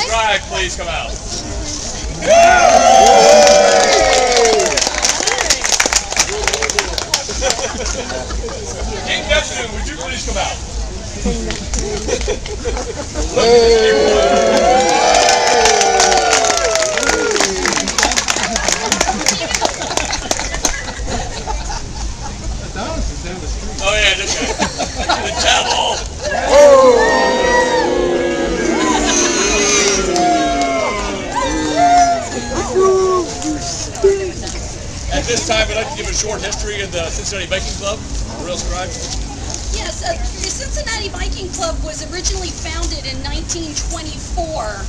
Scribe, please come out. King Neptune, would you please come out? Oh yeah, this guy. The devil! At this time, I'd like to give a short history of the Cincinnati Biking Club. Real Scribe. Yes, the Cincinnati Biking Club was originally founded in 1924.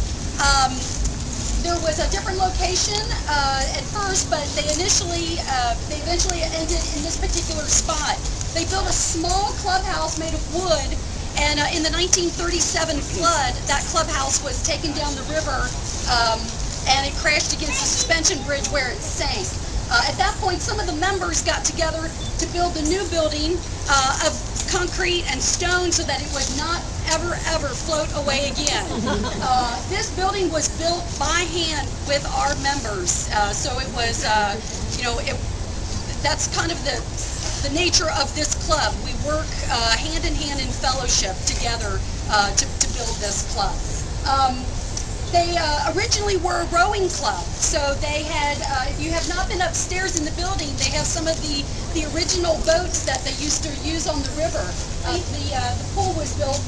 There was a different location at first, but they eventually ended in this particular spot. They built a small clubhouse made of wood, and in the 1937 flood, that clubhouse was taken down the river, and it crashed against the suspension bridge where it sank. At that point, some of the members got together to build a new building of concrete and stone so that it would not ever float away again. This building was built by hand with our members, so it was, that's kind of the nature of this club. We work hand in hand in fellowship together to build this club. They originally were a rowing club, so they had, if you have not been upstairs in the building, they have some of the original boats that they used to use on the river. The pool was built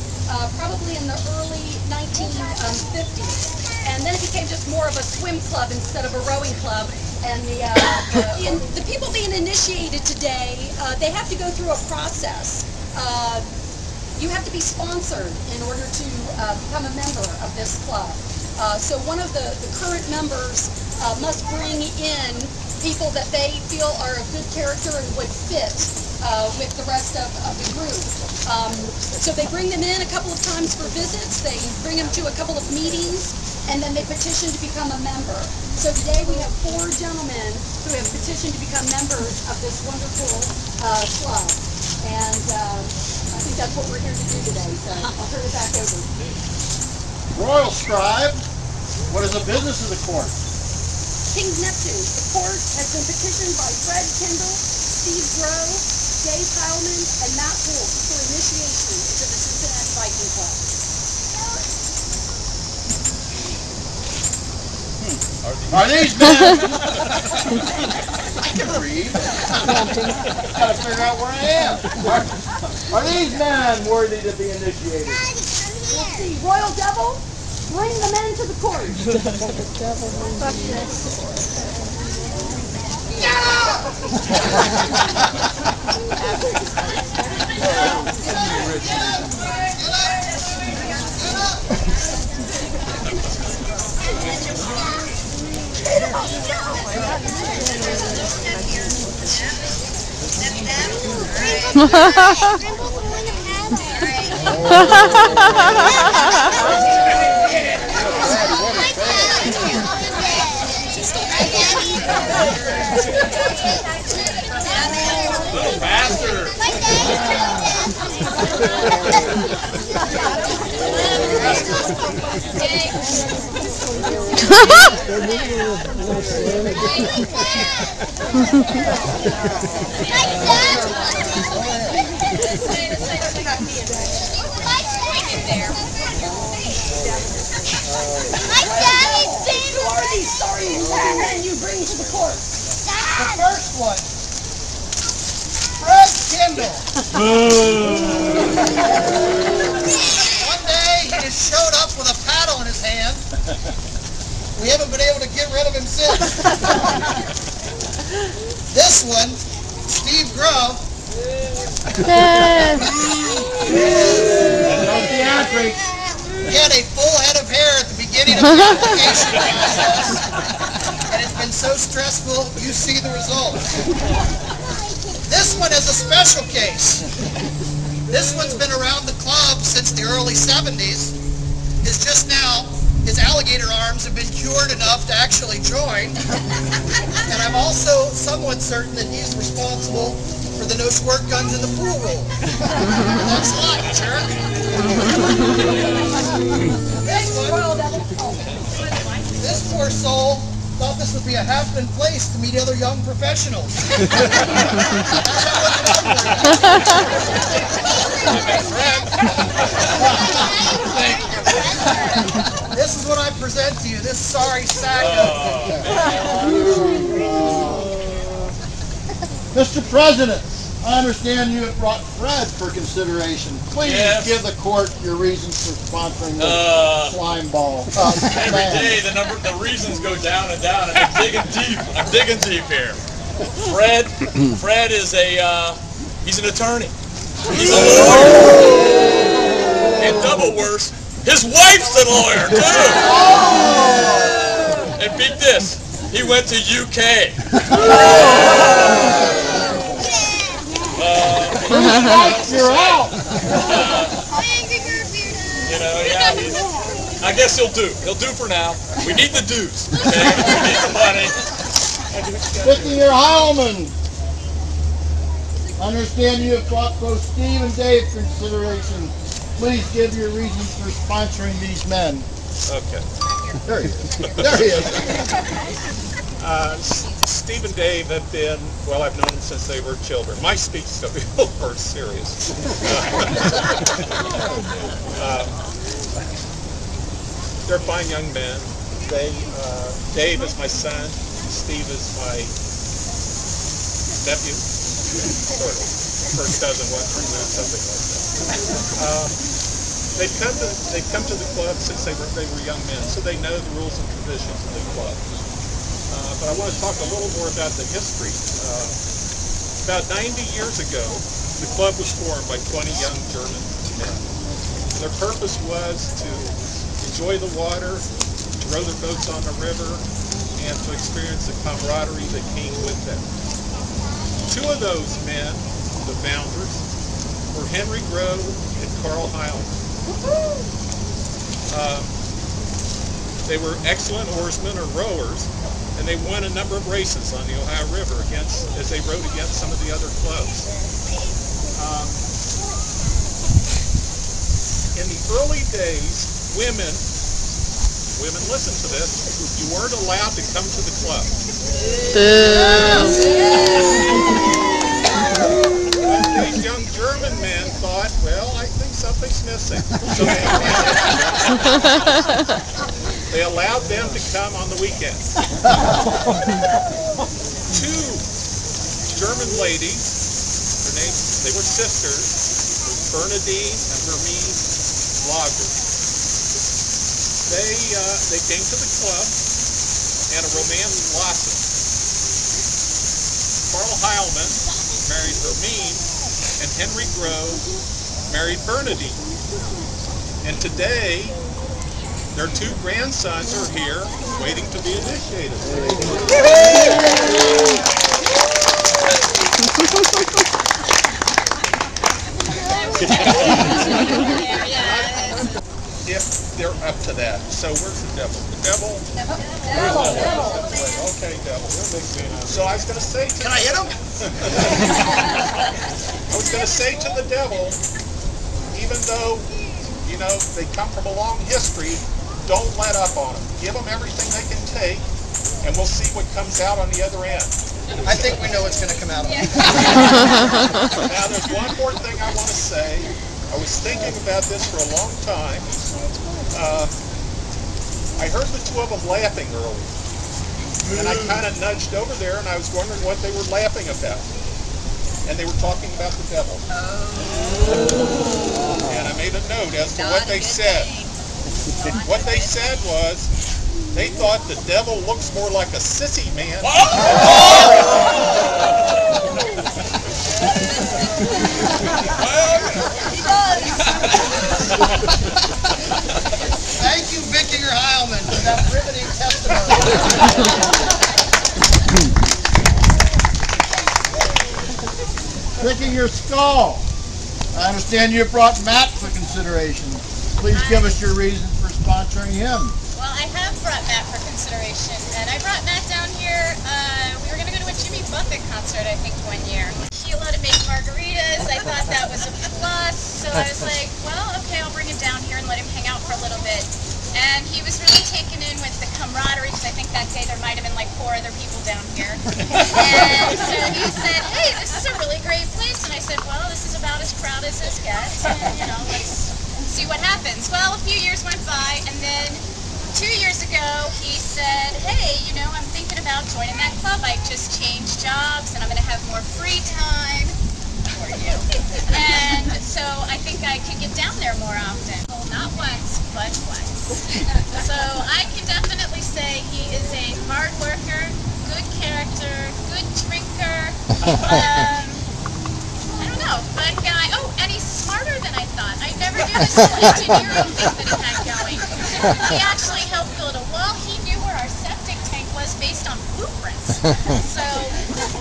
probably in the early 1950s, and then it became just more of a swim club instead of a rowing club. And the people being initiated today, they have to go through a process. You have to be sponsored in order to become a member of this club. So one of the current members must bring in people that they feel are of good character and would fit with the rest of the group. So they bring them in a couple of times for visits, they bring them to a couple of meetings, and then they petition to become a member. So today we have 4 gentlemen who have petitioned to become members of this wonderful club. And I think that's what we're here to do today, so I'll turn it back over. Royal Scribe, what is the business of the court? King Neptune. The court has been petitioned by Fred Kendall, Steve Grove, Dave Heilman, and Matt Wolf for initiation into the Cincinnati Biking Club. Are these men? I can read. Gotta figure out where I am. Are these men worthy to be initiated? Let's see, Royal Devil, bring the men to the court. Little bastard! Men you bring to the court. The first one, Fred Kendall. One day he just showed up with a paddle in his hand. We haven't been able to get rid of him since. This one, Steve Grove. He had a full head of hair at the beginning of the application process, and it's been so stressful, you see the results. This one is a special case. This one's been around the club since the early 70s. His alligator arms have been cured enough to actually join. And I'm also somewhat certain that he's responsible for for the no squirt guns in the pool rule. That's a lot, jerk. This poor soul thought this would be a happening place to meet other young professionals. This is what I present to you, this sorry sack of... Mr. President, I understand you have brought Fred for consideration. Please give the court your reasons for sponsoring the slime ball. Every day the reasons go down and down, and I'm digging deep. I'm digging deep here. Fred is he's an attorney. He's a lawyer. And double worse, his wife's a lawyer too. And beat this, he went to UK. You're out. You know, yeah. I guess he'll do. He'll do for now. We need the dues. Okay? We need the money. Vicki Heilman, I understand you have brought both Steve and Dave for consideration. Please give your reasons for sponsoring these men. Okay. There he is. There he is. Steve and Dave have been, well, I've known them since they were children. My speech is going to be a little more serious. They're fine young men. Dave is my son. Steve is my nephew. Sort of. First cousin, something like that. They've come to the club since they were young men, so they know the rules and traditions of the club. But I want to talk a little more about the history. About 90 years ago, the club was formed by 20 young German men. Their purpose was to enjoy the water, to row their boats on the river, and to experience the camaraderie that came with them. Two of those men, the founders, were Henry Grove and Carl Heilman. They were excellent oarsmen or rowers, and they won a number of races on the Ohio River as they rowed against some of the other clubs. In the early days, women, listen to this, you weren't allowed to come to the club. These young German men thought, well, I think something's missing. So they allowed them to come on the weekends. Two German ladies, their names, they were sisters, Bernadine and Hermine Lager. They came to the club and a romance blossomed. Carl Heilman married Hermine and Henry Grove married Bernadine. And today, their two grandsons are here waiting to be initiated. If they're up to that. So where's the devil? The devil? Okay, devil. So I was going to say to... Can I hit him? I was going to say to the devil, even though, you know, they come from a long history, don't let up on them. Give them everything they can take, and we'll see what comes out on the other end. I think we know what's going to come out of it. Now, there's one more thing I want to say. I was thinking about this for a long time. I heard the two of them laughing earlier. And I kind of nudged over there, and I was wondering what they were laughing about. And they were talking about the devil. And I made a note as to what they said. What they said was, they thought the devil looks more like a sissy man. Thank you, Vicki Heilman, for that riveting testimony. Picking your skull. I understand you brought Matt for consideration. Please give us your reasons for sponsoring him. Well, I have brought Matt for consideration, and I brought Matt down here. We were going to go to a Jimmy Buffett concert, I think, one year. He he allowed to make margaritas. I thought that was a plus. So I was like, well, okay, I'll bring him down here and let him hang out for a little bit. And he was really taken in with the camaraderie, because I think that day there might have been like 4 other people down here. And so he said, hey, this is a really great place. And I said, well, this is about as crowded as this gets. And, you know, let's see what happens. Well, a few years went by, and then 2 years ago, he said, hey, you know, I'm thinking about joining that club. I just changed jobs, and I'm going to have more free time for you. And so I think I could get down there more often. Well, not once, but twice. So I can definitely say he is a hard worker, good character, good drinker. I don't know, fun guy. Oh, and he's smarter than I thought. I never knew this whole engineering thing that he had going. He actually helped build a wall. He knew where our septic tank was based on blueprints. So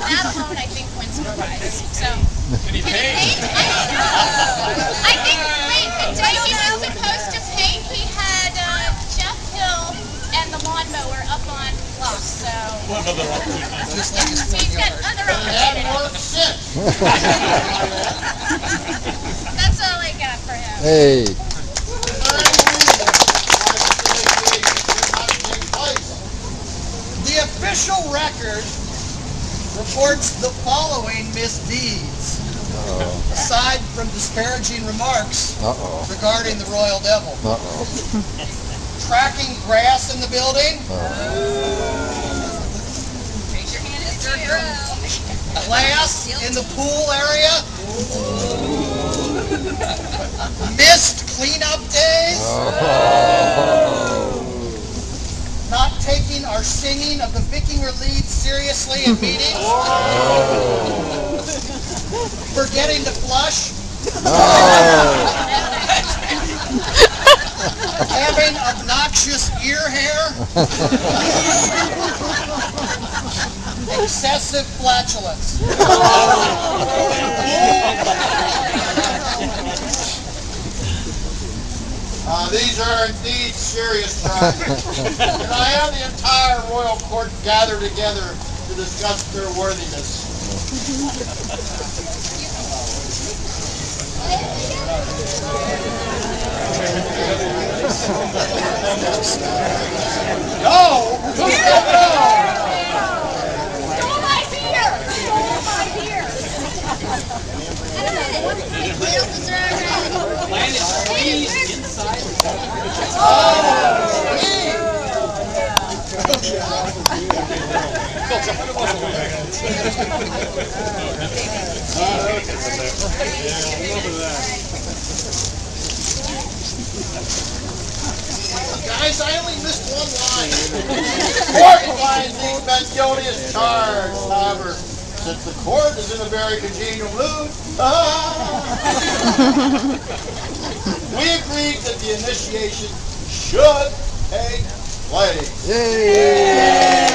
that alone, I think, wins the prize. So, Can he paint? I think the day he was supposed to paint, he had Jeff Hill and the lawnmower up on blocks. So What other opportunities? Just like his front he's got yard. other It hadn't opportunities. worked since. That's all I got for him. Hey. The official record reports the following misdeeds, aside from disparaging remarks Uh-oh. regarding the Royal Devil. Uh-oh. Tracking grass in the building, Raise your hand if you do. glass in the pool area, missed cleanup days, not taking our singing of the Viking Relief seriously in meetings, forgetting to flush, having obnoxious ear hair, excessive flatulence. These are indeed serious crimes. And I have the entire royal court gathered together to discuss their worthiness. No! Who said no? Stole my beer! Stole my beer! Guys, I only missed one line. Court finds these men guilty as charged. However, since the court is in a very congenial mood, we agreed that the initiation should take place. Yay!